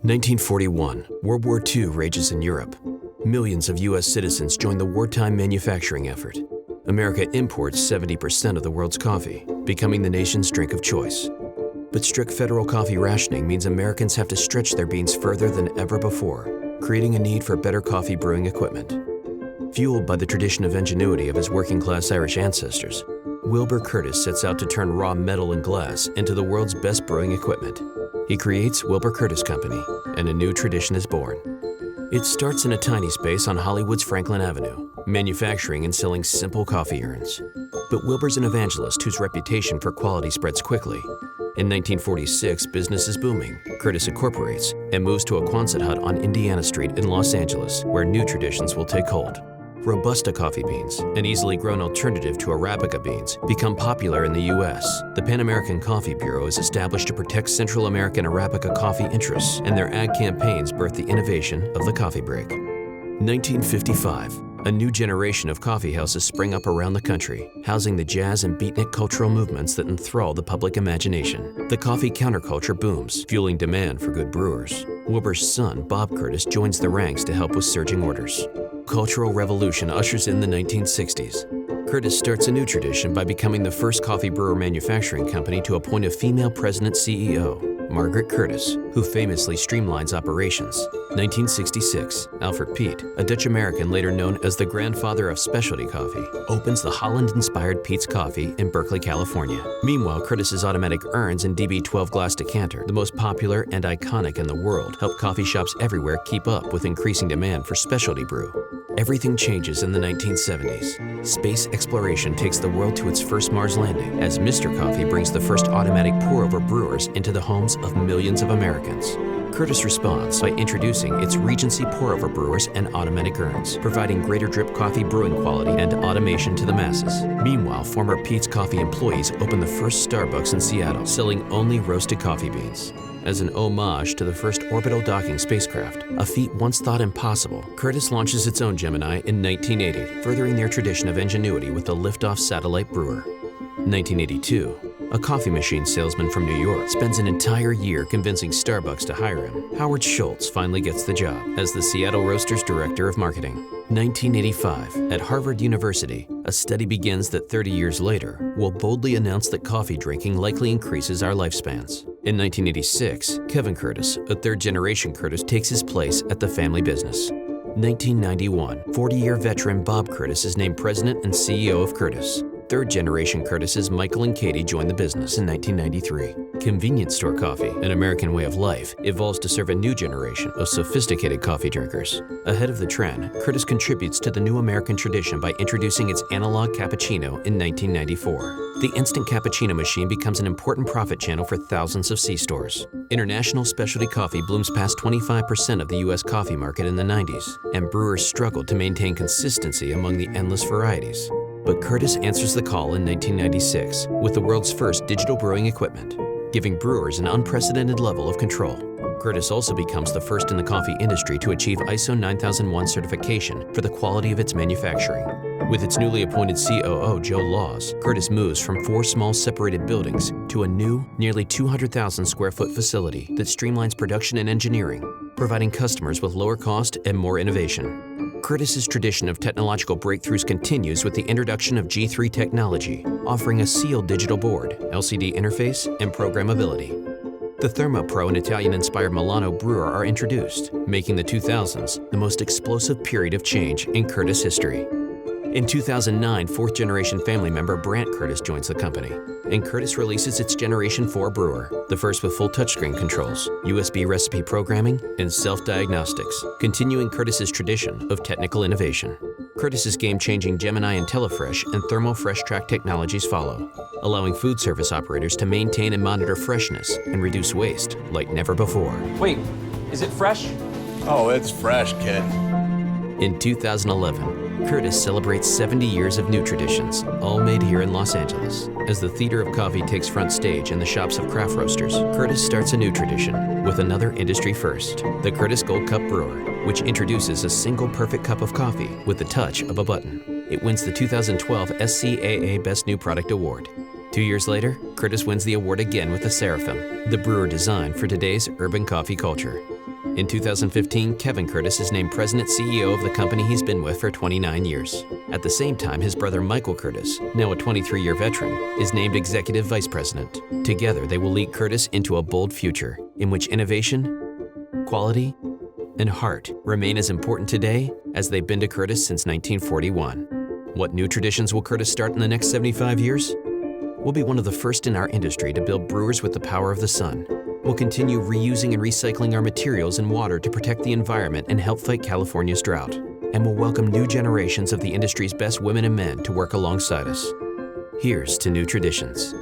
1941, World War II rages in Europe. Millions of U.S. citizens join the wartime manufacturing effort. America imports 70% of the world's coffee, becoming the nation's drink of choice. But strict federal coffee rationing means Americans have to stretch their beans further than ever before, creating a need for better coffee brewing equipment. Fueled by the tradition of ingenuity of his working-class Irish ancestors, Wilbur Curtis sets out to turn raw metal and glass into the world's best brewing equipment. He creates Wilbur Curtis Company, and a new tradition is born. It starts in a tiny space on Hollywood's Franklin Avenue, manufacturing and selling simple coffee urns. But Wilbur's an evangelist whose reputation for quality spreads quickly. In 1946, business is booming. Curtis incorporates and moves to a Quonset hut on Indiana Street in Los Angeles, where new traditions will take hold. Robusta coffee beans, an easily grown alternative to Arabica beans, become popular in the U.S. The Pan American Coffee Bureau is established to protect Central American Arabica coffee interests, and their ad campaigns birth the innovation of the coffee break. 1955, a new generation of coffee houses spring up around the country, housing the jazz and beatnik cultural movements that enthrall the public imagination. The coffee counterculture booms, fueling demand for good brewers. Wilbur's son, Bob Curtis, joins the ranks to help with surging orders. Cultural revolution ushers in the 1960s. Curtis starts a new tradition by becoming the first coffee brewer manufacturing company to appoint a female president CEO, Margaret Curtis, who famously streamlines operations. 1966, Alfred Peet, a Dutch-American later known as the grandfather of specialty coffee, opens the Holland-inspired Peet's Coffee in Berkeley, California. Meanwhile, Curtis's automatic urns and DB12 glass decanter, the most popular and iconic in the world, help coffee shops everywhere keep up with increasing demand for specialty brew. Everything changes in the 1970s. Space exploration takes the world to its first Mars landing, as Mr. Coffee brings the first automatic pour-over brewers into the homes of millions of Americans. Curtis responds by introducing its Regency pour-over brewers and automatic urns, providing greater drip coffee brewing quality and automation to the masses. Meanwhile, former Peet's Coffee employees open the first Starbucks in Seattle, selling only roasted coffee beans. As an homage to the first orbital docking spacecraft, a feat once thought impossible, Curtis launches its own Gemini in 1980, furthering their tradition of ingenuity with the liftoff satellite brewer. 1982, a coffee machine salesman from New York spends an entire year convincing Starbucks to hire him. Howard Schultz finally gets the job as the Seattle Roasters Director of Marketing. 1985, at Harvard University, a study begins that 30 years later will boldly announce that coffee drinking likely increases our lifespans. In 1986, Kevin Curtis, a third-generation Curtis, takes his place at the family business. 1991, 40-year veteran Bob Curtis is named president and CEO of Curtis. Third-generation Curtis's Michael and Katie joined the business in 1993. Convenience store coffee, an American way of life, evolves to serve a new generation of sophisticated coffee drinkers. Ahead of the trend, Curtis contributes to the new American tradition by introducing its analog cappuccino in 1994. The instant cappuccino machine becomes an important profit channel for thousands of C-stores. International specialty coffee blooms past 25% of the U.S. coffee market in the 90s, and brewers struggled to maintain consistency among the endless varieties. But Curtis answers the call in 1996 with the world's first digital brewing equipment, giving brewers an unprecedented level of control. Curtis also becomes the first in the coffee industry to achieve ISO 9001 certification for the quality of its manufacturing. With its newly appointed COO, Joe Laws, Curtis moves from 4 small separated buildings to a new, nearly 200,000 square foot facility that streamlines production and engineering, providing customers with lower cost and more innovation. Curtis's tradition of technological breakthroughs continues with the introduction of G3 technology, offering a sealed digital board, LCD interface, and programmability. The ThermoPro and Italian-inspired Milano brewer are introduced, making the 2000s the most explosive period of change in Curtis history. In 2009, fourth-generation family member Brant Curtis joins the company, and Curtis releases its Generation 4 brewer, the first with full touchscreen controls, USB recipe programming, and self-diagnostics, continuing Curtis's tradition of technical innovation. Curtis's game-changing Gemini IntelliFresh and Thermo Fresh Track technologies follow, allowing food service operators to maintain and monitor freshness and reduce waste like never before. Wait, is it fresh? Oh, it's fresh, kid. In 2011, Curtis celebrates 70 years of new traditions, all made here in Los Angeles. As the theater of coffee takes front stage in the shops of craft roasters, Curtis starts a new tradition with another industry first, the Curtis Gold Cup Brewer, which introduces a single perfect cup of coffee with the touch of a button. It wins the 2012 SCAA Best New Product Award. 2 years later, Curtis wins the award again with the Seraphim, the brewer designed for today's urban coffee culture. In 2015, Kevin Curtis is named President-CEO of the company he's been with for 29 years. At the same time, his brother Michael Curtis, now a 23-year veteran, is named Executive Vice President. Together, they will lead Curtis into a bold future in which innovation, quality, and heart remain as important today as they've been to Curtis since 1941. What new traditions will Curtis start in the next 75 years? We'll be one of the first in our industry to build brewers with the power of the sun. We'll continue reusing and recycling our materials and water to protect the environment and help fight California's drought. And we'll welcome new generations of the industry's best women and men to work alongside us. Here's to new traditions.